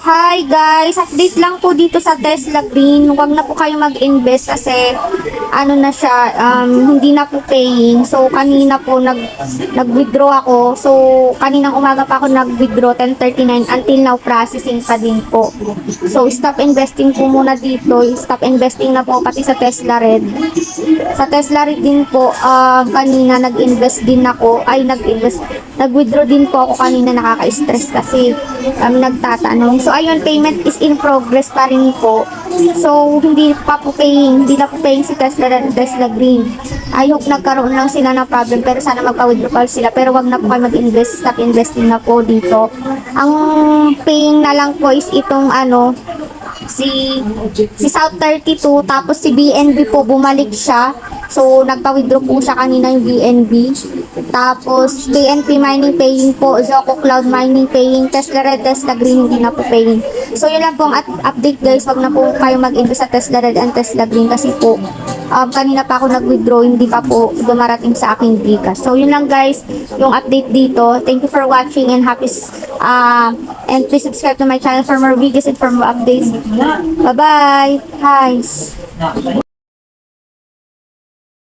Hi guys, update lang po dito sa Tesla Green. Huwag na po kayo mag-invest kasi ano na siya, hindi na po paying. So kanina po nag-withdraw ako. So kaninang umaga pa ako nag-withdraw 10:39 until now processing pa din po. So stop investing po muna dito. Stop investing na po pati sa Tesla Red. Sa Tesla Red din po, kanina nag-invest din ako. Nag-withdraw din po ako kanina, nakaka-stress kasi nagtatanong. So ayun, payment is in progress pa rin po. So hindi na po paying si Tesla Green. I hope nagkaroon lang sila ng problem pero sana magpa-withdraw pa sila. Pero wag na po kayo mag-invest, stop investing na po dito. Ang paying na lang po is itong si South 32, tapos si BNB po bumalik siya. So nagpa-withdraw po siya kanina yung BNB. Tapos TNP mining paying po, Zoco Cloud mining paying, Tesla Red, Tesla Green hindi na po paying. So yun lang po ang update guys, wag na po kayo mag-invest sa Tesla Red and Tesla Green kasi po kanina pa ako nag-withdraw, hindi pa po dumarating sa aking Gcash. So yun lang guys, yung update dito. Thank you for watching and and please subscribe to my channel for more videos and for more updates. Bye bye. Hi.